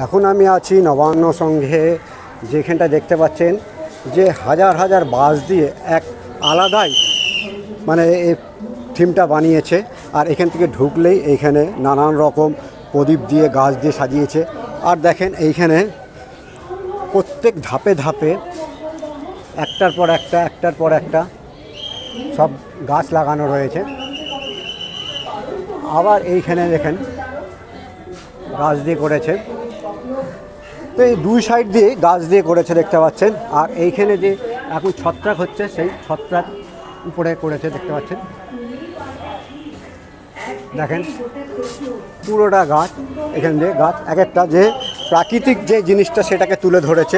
এখন আমি আছি নবান্ন সংঘে, যেখানটা দেখতে পাচ্ছেন যে হাজার হাজার বাঁশ দিয়ে এক আলাদাই মানে এই থিমটা বানিয়েছে। আর এখান থেকে ঢুকলেই এইখানে নানান রকম প্রদীপ দিয়ে গাছ দিয়ে সাজিয়েছে। আর দেখেন এইখানে প্রত্যেক ধাপে ধাপে একটার পর একটা সব গাছ লাগানো রয়েছে। আবার এইখানে দেখেন গাছ দিয়ে করেছে। তো এই দুই সাইড দিয়ে গাছ দিয়ে করেছে দেখতে পাচ্ছেন। আর এইখানে যে এখন ছত্রাক হচ্ছে সেই ছত্রাক উপরে করেছে দেখতে পাচ্ছেন। দেখেন পুরোটা গাছ, এখান দিয়ে গাছ এক একটা যে প্রাকৃতিক যে জিনিসটা সেটাকে তুলে ধরেছে।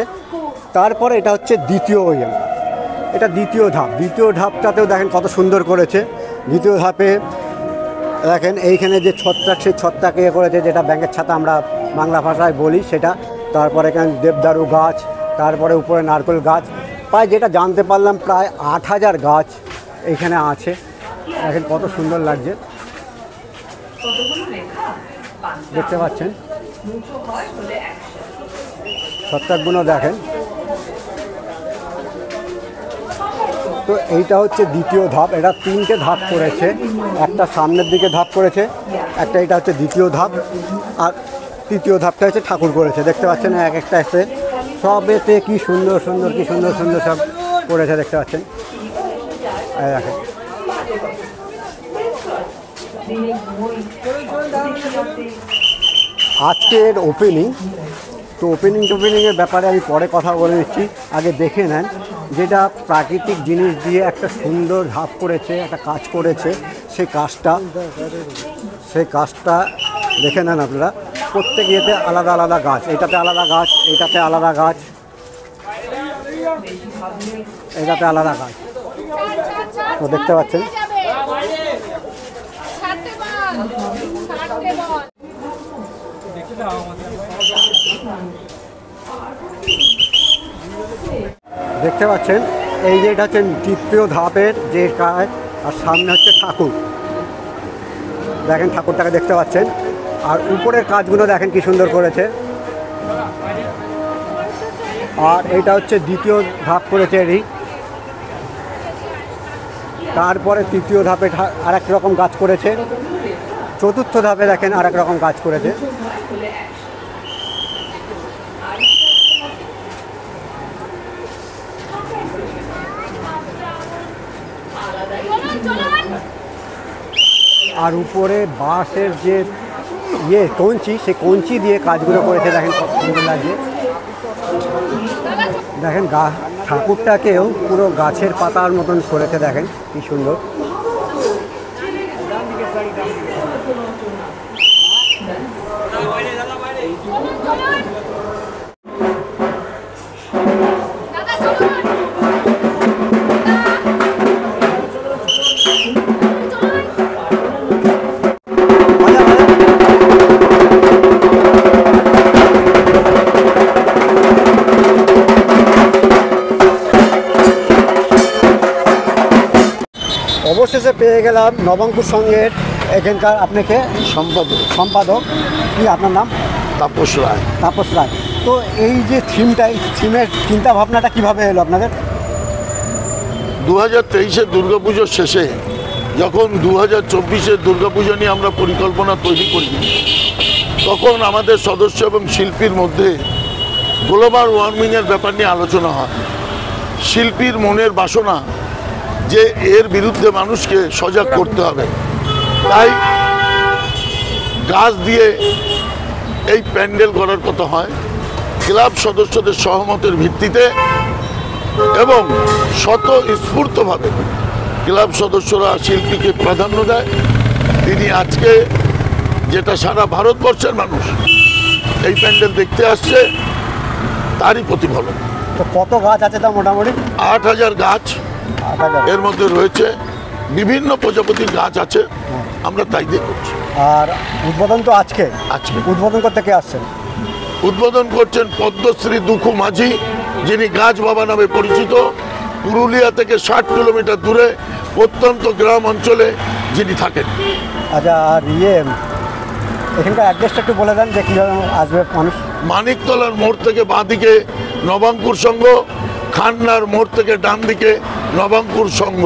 তারপরে এটা হচ্ছে দ্বিতীয় এটা দ্বিতীয় ধাপ। দ্বিতীয় ধাপটাতেও দেখেন কত সুন্দর করেছে। দ্বিতীয় ধাপে দেখেন এইখানে যে ছত্রাক, সেই ছত্রাক করেছে, যেটা ব্যাঙের ছাতা আমরা বাংলা ভাষায় বলি সেটা। তারপরে এখানে দেবদারু গাছ, তারপরে উপরে নারকেল গাছ, প্রায় যেটা জানতে পারলাম প্রায় 8000 গাছ এইখানে আছে। দেখেন কত সুন্দর লাগছে, দেখতে পাচ্ছেন ছত্রাকগুলো দেখেন। তো এইটা হচ্ছে দ্বিতীয় ধাপ। এটা 3টে ধাপ করেছে, একটা সামনের দিকে ধাপ করেছে, একটা এটা হচ্ছে দ্বিতীয় ধাপ, আর তৃতীয় ধাপটা হচ্ছে ঠাকুর করেছে দেখতে পাচ্ছেন। এক একটা এসে সবেতে কি সুন্দর সুন্দর সব করেছে দেখতে পাচ্ছেন। দেখেন আজকের ওপেনিং। তো ওপেনিংয়ের ব্যাপারে আমি পরে কথা বলে নিচ্ছি। আগে দেখে নেন যেটা প্রাকৃতিক জিনিস দিয়ে একটা সুন্দর ধাপ করেছে, একটা কাজ করেছে, সেই কাজটা দেখে নেন আপনারা। প্রত্যেক ইয়েতে আলাদা আলাদা গাছ, এইটাতে আলাদা গাছ, এইটাতে আলাদা গাছ, এইটাতে আলাদা গাছ। তো দেখতে পাচ্ছেন এই যে এটা হচ্ছে তৃতীয় ধাপের যে কাজ। আর সামনে হচ্ছে ঠাকুর, দেখেন ঠাকুরটাকে দেখতে পাচ্ছেন। আর উপরের কাজগুলো দেখেন কি সুন্দর করেছে। আর এটা হচ্ছে দ্বিতীয় ধাপ করেছে এরই। তারপরে তৃতীয় ধাপে আরেক রকম কাজ করেছে। চতুর্থ ধাপে দেখেন আরেক রকম কাজ করেছে। আর উপরে বাঁশের যে কঞ্চি, সেই কঞ্চি দিয়ে কাজগুলো করেছে দেখেন কত সুন্দর লাগে। দেখেন ঠাকুরটাকেও পুরো গাছের পাতার মতন করেছে, দেখেন কি সুন্দর। অবশেষে পেয়ে গেলাম নবাঙ্কুর সংঘের এখানকার আপনাকে সম্পাদক। কি আপনার নাম? তাপস রায়। তাপস রায়। তো এই যে থিমের চিন্তা ভাবনাটা কীভাবে এলো আপনাদের? 2023-এর দুর্গাপুজোর শেষে যখন 2024-এর দুর্গাপুজো নিয়ে আমরা পরিকল্পনা তৈরি করি, তখন আমাদের সদস্য এবং শিল্পীর মধ্যে গ্লোবাল ওয়ার্মিংয়ের ব্যাপার নিয়ে আলোচনা হয়। শিল্পীর মনের বাসনা যে এর বিরুদ্ধে মানুষকে সজাগ করতে হবে, তাই গাছ দিয়ে এই প্যান্ডেল করার কথা হয়। ক্লাব সদস্যদের সহমতের ভিত্তিতে এবং স্বতঃস্ফূর্তভাবে ক্লাব সদস্যরা শিল্পীকে প্রাধান্য দেয়। তিনি আজকে যেটা সারা ভারতবর্ষের মানুষ এই প্যান্ডেল দেখতে আসছে, তারই প্রতিফলন। তো কত গাছ আছে তা মোটামুটি? 8000 গাছ এর মধ্যে রয়েছে, বিভিন্ন প্রজাপতির গাছ আছে, আমরা তাই দিয়ে করছি। আর উদ্বোধন তো আজকে উদ্বোধন করতে কে আসছেন? উদ্বোধন করছেন পদ্মশ্রী দুখু মাঝি, যিনি গাছ বাবা নামে পরিচিত। পুরুলিয়া থেকে 60 কিলোমিটার দূরে প্রত্যন্ত গ্রাম অঞ্চলে যিনি থাকেন। আচ্ছা, আর এখানকার অ্যাড্রেসটা একটু বলে দেন যে কীভাবে আসবে মানুষ। মানিকতলার মোড় থেকে বাঁ দিকে নবাঙ্কুর সংঘ, খান্নার মোড় থেকে ডান দিকে নবাঙ্কুর সংঘ।